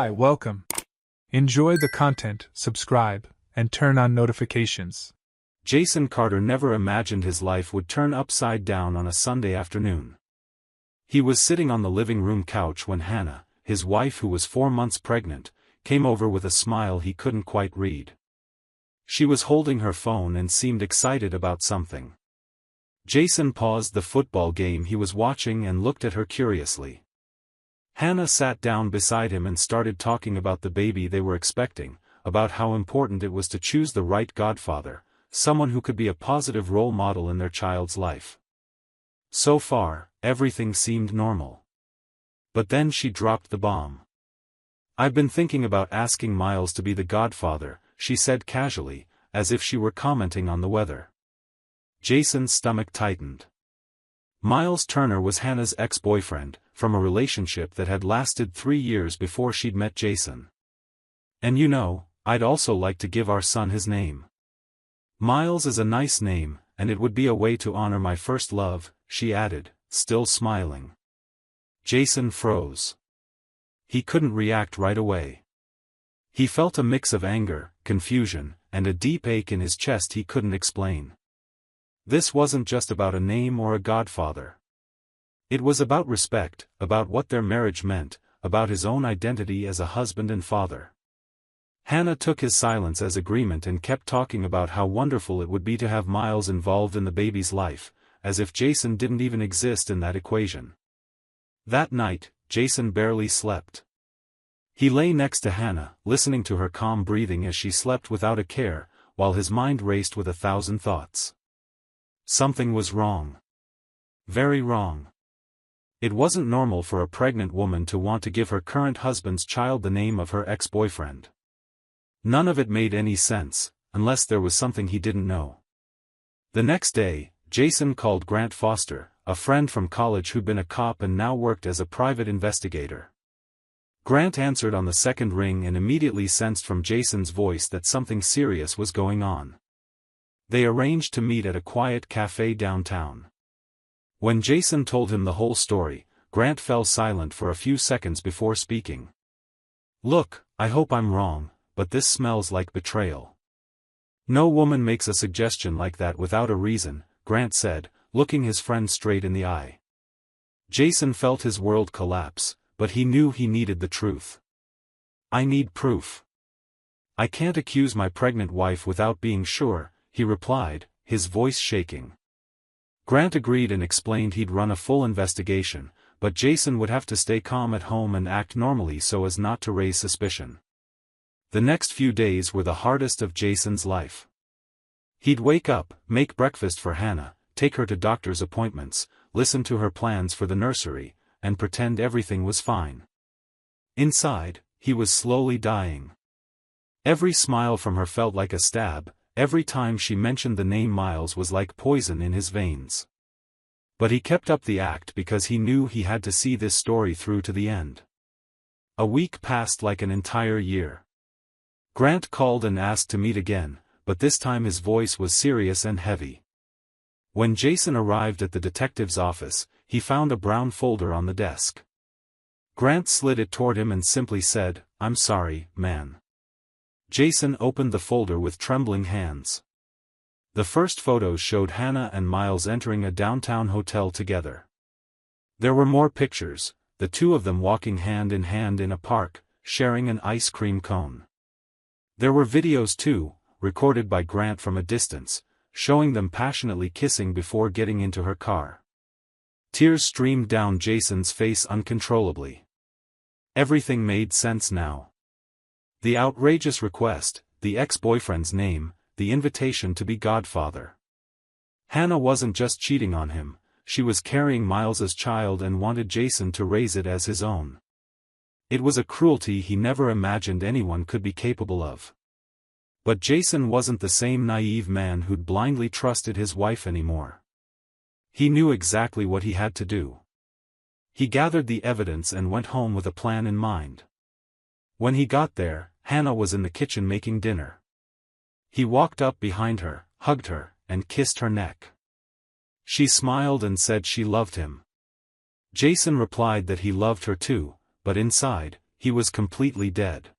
Hi, welcome. Enjoy the content, subscribe, and turn on notifications. Jason Carter never imagined his life would turn upside down on a Sunday afternoon. He was sitting on the living room couch when Hannah, his wife who was 4 months pregnant, came over with a smile he couldn't quite read. She was holding her phone and seemed excited about something. Jason paused the football game he was watching and looked at her curiously. Hannah sat down beside him and started talking about the baby they were expecting, about how important it was to choose the right godfather, someone who could be a positive role model in their child's life. So far, everything seemed normal. But then she dropped the bomb. "I've been thinking about asking Miles to be the godfather," she said casually, as if she were commenting on the weather. Jason's stomach tightened. Miles Turner was Hannah's ex-boyfriend, from a relationship that had lasted 3 years before she'd met Jason. "And you know, I'd also like to give our son his name. Miles is a nice name, and it would be a way to honor my first love," she added, still smiling. Jason froze. He couldn't react right away. He felt a mix of anger, confusion, and a deep ache in his chest he couldn't explain. This wasn't just about a name or a godfather. It was about respect, about what their marriage meant, about his own identity as a husband and father. Hannah took his silence as agreement and kept talking about how wonderful it would be to have Miles involved in the baby's life, as if Jason didn't even exist in that equation. That night, Jason barely slept. He lay next to Hannah, listening to her calm breathing as she slept without a care, while his mind raced with 1,000 thoughts. Something was wrong. Very wrong. It wasn't normal for a pregnant woman to want to give her current husband's child the name of her ex-boyfriend. None of it made any sense, unless there was something he didn't know. The next day, Jason called Grant Foster, a friend from college who'd been a cop and now worked as a private investigator. Grant answered on the second ring and immediately sensed from Jason's voice that something serious was going on. They arranged to meet at a quiet cafe downtown. When Jason told him the whole story, Grant fell silent for a few seconds before speaking. "Look, I hope I'm wrong, but this smells like betrayal." "No woman makes a suggestion like that without a reason," Grant said, looking his friend straight in the eye. Jason felt his world collapse, but he knew he needed the truth. "I need proof. I can't accuse my pregnant wife without being sure," he replied, his voice shaking. Grant agreed and explained he'd run a full investigation, but Jason would have to stay calm at home and act normally so as not to raise suspicion. The next few days were the hardest of Jason's life. He'd wake up, make breakfast for Hannah, take her to doctor's appointments, listen to her plans for the nursery, and pretend everything was fine. Inside, he was slowly dying. Every smile from her felt like a stab, every time she mentioned the name Miles was like poison in his veins. But he kept up the act because he knew he had to see this story through to the end. A week passed like an entire year. Grant called and asked to meet again, but this time his voice was serious and heavy. When Jason arrived at the detective's office, he found a brown folder on the desk. Grant slid it toward him and simply said, "I'm sorry, man." Jason opened the folder with trembling hands. The first photos showed Hannah and Miles entering a downtown hotel together. There were more pictures, the two of them walking hand in hand in a park, sharing an ice cream cone. There were videos too, recorded by Grant from a distance, showing them passionately kissing before getting into her car. Tears streamed down Jason's face uncontrollably. Everything made sense now. The outrageous request, the ex-boyfriend's name, the invitation to be godfather. Hannah wasn't just cheating on him, she was carrying Miles's child and wanted Jason to raise it as his own. It was a cruelty he never imagined anyone could be capable of. But Jason wasn't the same naive man who'd blindly trusted his wife anymore. He knew exactly what he had to do. He gathered the evidence and went home with a plan in mind. When he got there, Hannah was in the kitchen making dinner. He walked up behind her, hugged her, and kissed her neck. She smiled and said she loved him. Jason replied that he loved her too, but inside, he was completely dead.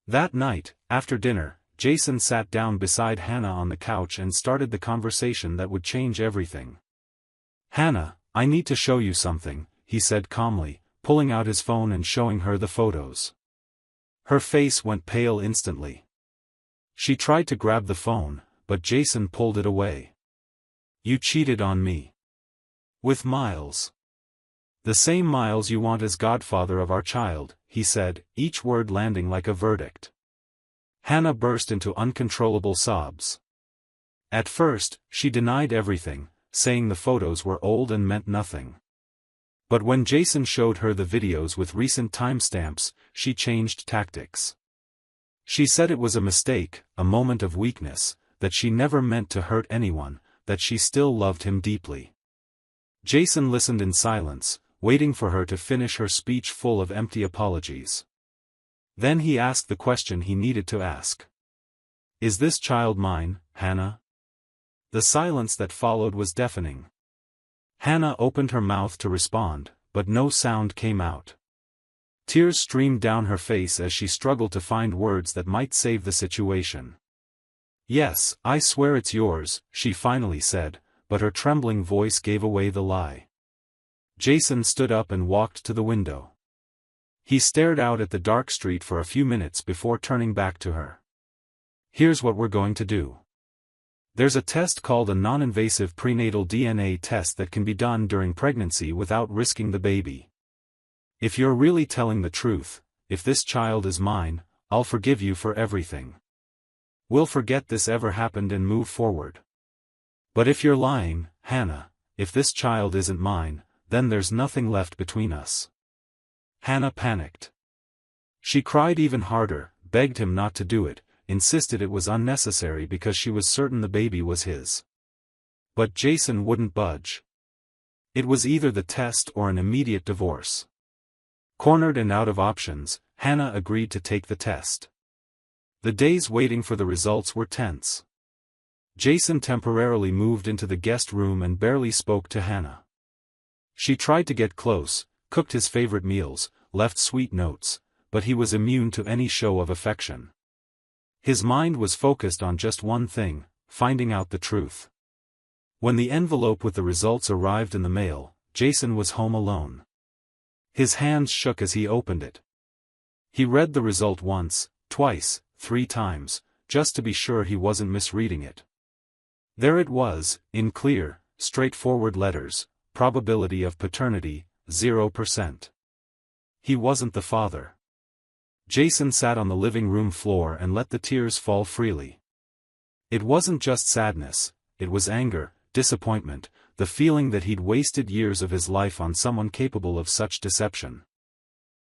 That night, after dinner, Jason sat down beside Hannah on the couch and started the conversation that would change everything. "Hannah, I need to show you something," he said calmly, pulling out his phone and showing her the photos. Her face went pale instantly. She tried to grab the phone, but Jason pulled it away. "You cheated on me. With Miles. The same Miles you want as godfather of our child," he said, each word landing like a verdict. Hannah burst into uncontrollable sobs. At first, she denied everything, saying the photos were old and meant nothing. But when Jason showed her the videos with recent timestamps, she changed tactics. She said it was a mistake, a moment of weakness, that she never meant to hurt anyone, that she still loved him deeply. Jason listened in silence, waiting for her to finish her speech full of empty apologies. Then he asked the question he needed to ask. "Is this child mine, Hannah?" The silence that followed was deafening. Hannah opened her mouth to respond, but no sound came out. Tears streamed down her face as she struggled to find words that might save the situation. "Yes, I swear it's yours," she finally said, but her trembling voice gave away the lie. Jason stood up and walked to the window. He stared out at the dark street for a few minutes before turning back to her. "Here's what we're going to do. There's a test called a non-invasive prenatal DNA test that can be done during pregnancy without risking the baby. If you're really telling the truth, if this child is mine, I'll forgive you for everything. We'll forget this ever happened and move forward. But if you're lying, Hannah, if this child isn't mine, then there's nothing left between us." Hannah panicked. She cried even harder, begged him not to do it, insisted it was unnecessary because she was certain the baby was his. But Jason wouldn't budge. It was either the test or an immediate divorce. Cornered and out of options, Hannah agreed to take the test. The days waiting for the results were tense. Jason temporarily moved into the guest room and barely spoke to Hannah. She tried to get close, cooked his favorite meals, left sweet notes, but he was immune to any show of affection. His mind was focused on just one thing, finding out the truth. When the envelope with the results arrived in the mail, Jason was home alone. His hands shook as he opened it. He read the result once, twice, 3 times, just to be sure he wasn't misreading it. There it was, in clear, straightforward letters: probability of paternity, 0%. He wasn't the father. Jason sat on the living room floor and let the tears fall freely. It wasn't just sadness, it was anger, disappointment, the feeling that he'd wasted years of his life on someone capable of such deception.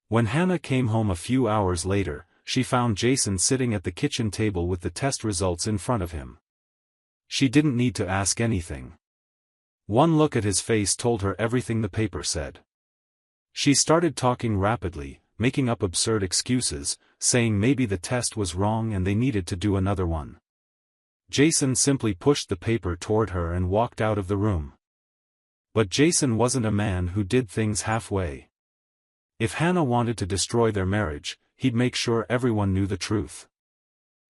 When Hannah came home a few hours later, she found Jason sitting at the kitchen table with the test results in front of him. She didn't need to ask anything. One look at his face told her everything the paper said. She started talking rapidly, making up absurd excuses, saying maybe the test was wrong and they needed to do another one. Jason simply pushed the paper toward her and walked out of the room. But Jason wasn't a man who did things halfway. If Hannah wanted to destroy their marriage, he'd make sure everyone knew the truth.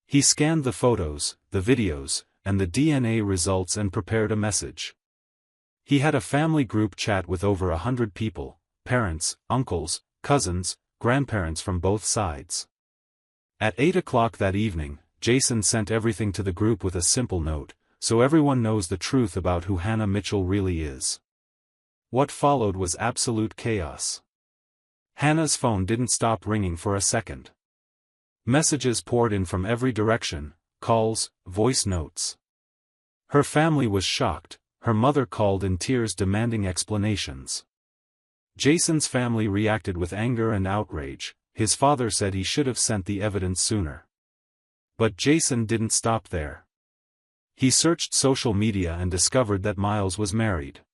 He scanned the photos, the videos, and the DNA results and prepared a message. He had a family group chat with over 100 people, parents, uncles, cousins, grandparents from both sides. At 8 o'clock that evening, Jason sent everything to the group with a simple note: "So everyone knows the truth about who Hannah Mitchell really is." What followed was absolute chaos. Hannah's phone didn't stop ringing for a second. Messages poured in from every direction, calls, voice notes. Her family was shocked. Her mother called in tears demanding explanations. Jason's family reacted with anger and outrage. His father said he should have sent the evidence sooner. But Jason didn't stop there. He searched social media and discovered that Miles was married.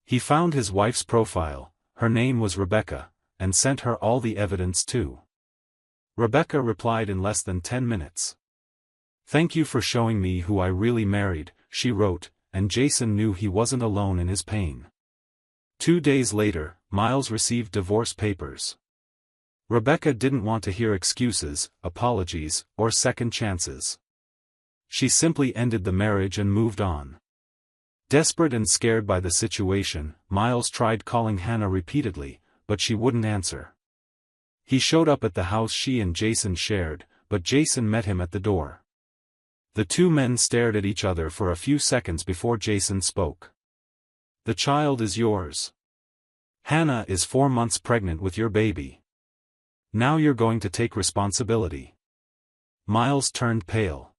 He found his wife's profile, her name was Rebecca, and sent her all the evidence too. Rebecca replied in less than 10 minutes. "Thank you for showing me who I really married," she wrote, and Jason knew he wasn't alone in his pain. 2 days later, Miles received divorce papers. Rebecca didn't want to hear excuses, apologies, or second chances. She simply ended the marriage and moved on. Desperate and scared by the situation, Miles tried calling Hannah repeatedly, but she wouldn't answer. He showed up at the house she and Jason shared, but Jason met him at the door. The two men stared at each other for a few seconds before Jason spoke. "The child is yours. Hannah is 4 months pregnant with your baby. Now you're going to take responsibility." Miles turned pale.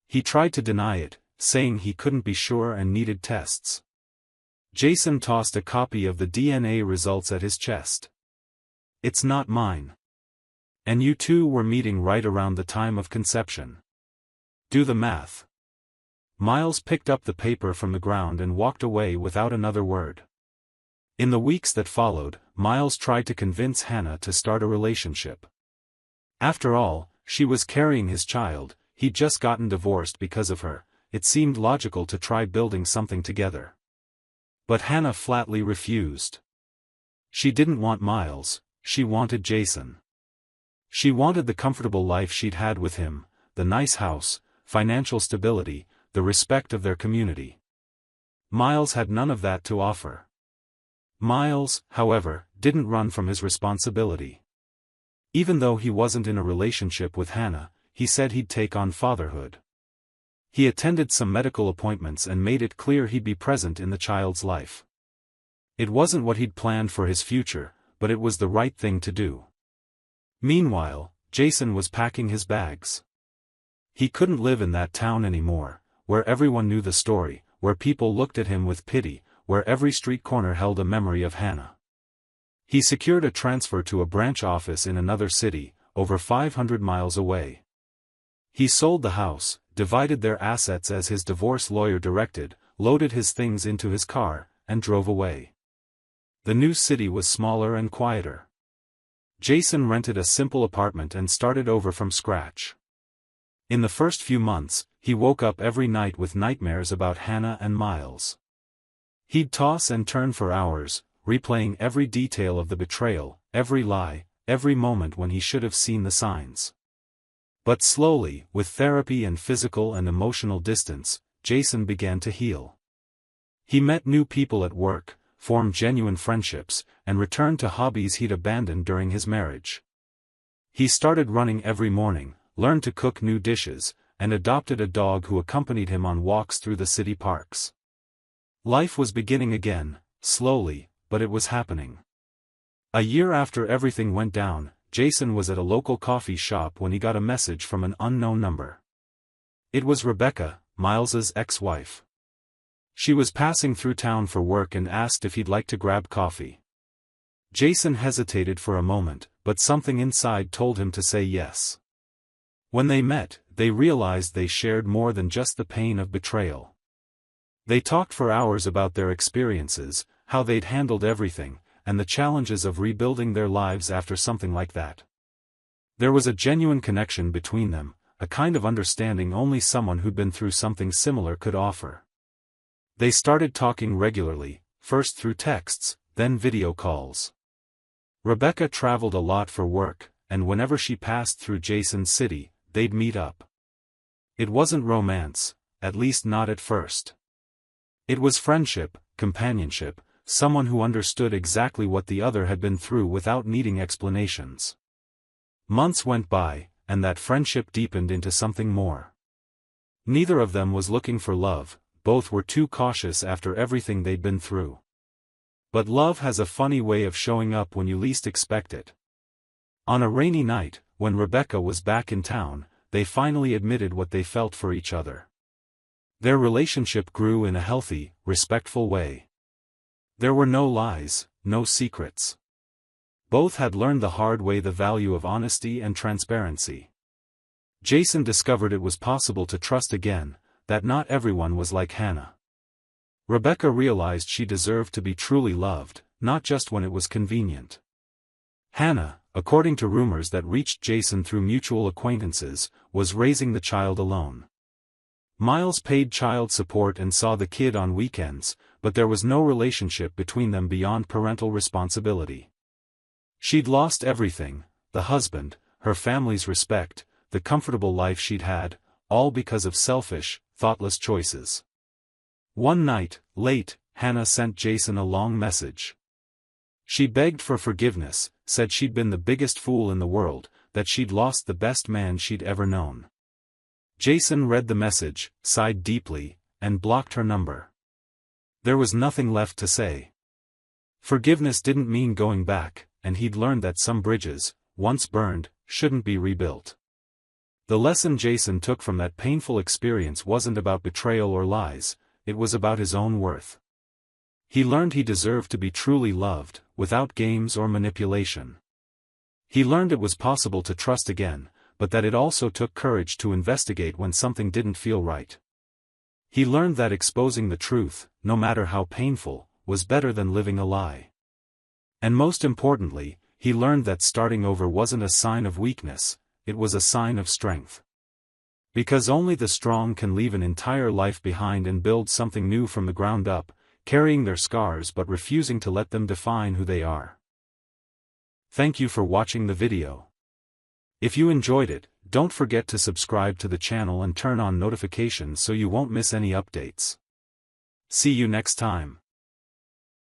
He tried to deny it, saying he couldn't be sure and needed tests. Jason tossed a copy of the DNA results at his chest. "It's not mine. And you two were meeting right around the time of conception. Do the math." Miles picked up the paper from the ground and walked away without another word. In the weeks that followed, Miles tried to convince Hannah to start a relationship. After all, she was carrying his child, he'd just gotten divorced because of her. It seemed logical to try building something together. But Hannah flatly refused. She didn't want Miles, she wanted Jason. She wanted the comfortable life she'd had with him, the nice house, financial stability, the respect of their community. Miles had none of that to offer. Miles, however, didn't run from his responsibility. Even though he wasn't in a relationship with Hannah, he said he'd take on fatherhood. He attended some medical appointments and made it clear he'd be present in the child's life. It wasn't what he'd planned for his future, but it was the right thing to do. Meanwhile, Jason was packing his bags. He couldn't live in that town anymore, where everyone knew the story, where people looked at him with pity, where every street corner held a memory of Hannah. He secured a transfer to a branch office in another city, over 500 miles away. He sold the house, divided their assets as his divorce lawyer directed, loaded his things into his car, and drove away. The new city was smaller and quieter. Jason rented a simple apartment and started over from scratch. In the first few months, he woke up every night with nightmares about Hannah and Miles. He'd toss and turn for hours, replaying every detail of the betrayal, every lie, every moment when he should have seen the signs. But slowly, with therapy and physical and emotional distance, Jason began to heal. He met new people at work, formed genuine friendships, and returned to hobbies he'd abandoned during his marriage. He started running every morning, learned to cook new dishes, and adopted a dog who accompanied him on walks through the city parks. Life was beginning again, slowly, but it was happening. A year after everything went down, Jason was at a local coffee shop when he got a message from an unknown number. It was Rebecca, Miles's ex-wife. She was passing through town for work and asked if he'd like to grab coffee. Jason hesitated for a moment, but something inside told him to say yes. When they met, they realized they shared more than just the pain of betrayal. They talked for hours about their experiences, how they'd handled everything, and the challenges of rebuilding their lives after something like that. There was a genuine connection between them, a kind of understanding only someone who'd been through something similar could offer. They started talking regularly, first through texts, then video calls. Rebecca traveled a lot for work, and whenever she passed through Jason's city, they'd meet up. It wasn't romance, at least not at first. It was friendship, companionship, someone who understood exactly what the other had been through without needing explanations. Months went by, and that friendship deepened into something more. Neither of them was looking for love, both were too cautious after everything they'd been through. But love has a funny way of showing up when you least expect it. On a rainy night, when Rebecca was back in town, they finally admitted what they felt for each other. Their relationship grew in a healthy, respectful way. There were no lies, no secrets. Both had learned the hard way the value of honesty and transparency. Jason discovered it was possible to trust again, that not everyone was like Hannah. Rebecca realized she deserved to be truly loved, not just when it was convenient. Hannah, according to rumors that reached Jason through mutual acquaintances, was raising the child alone. Miles paid child support and saw the kid on weekends, but there was no relationship between them beyond parental responsibility. She'd lost everything: the husband, her family's respect, the comfortable life she'd had, all because of selfish, thoughtless choices. One night, late, Hannah sent Jason a long message. She begged for forgiveness, said she'd been the biggest fool in the world, that she'd lost the best man she'd ever known. Jason read the message, sighed deeply, and blocked her number. There was nothing left to say. Forgiveness didn't mean going back, and he'd learned that some bridges, once burned, shouldn't be rebuilt. The lesson Jason took from that painful experience wasn't about betrayal or lies, it was about his own worth. He learned he deserved to be truly loved, without games or manipulation. He learned it was possible to trust again, but that it also took courage to investigate when something didn't feel right. He learned that exposing the truth, no matter how painful, was better than living a lie. And most importantly, he learned that starting over wasn't a sign of weakness, it was a sign of strength. Because only the strong can leave an entire life behind and build something new from the ground up, carrying their scars but refusing to let them define who they are. Thank you for watching the video. If you enjoyed it, don't forget to subscribe to the channel and turn on notifications so you won't miss any updates. See you next time.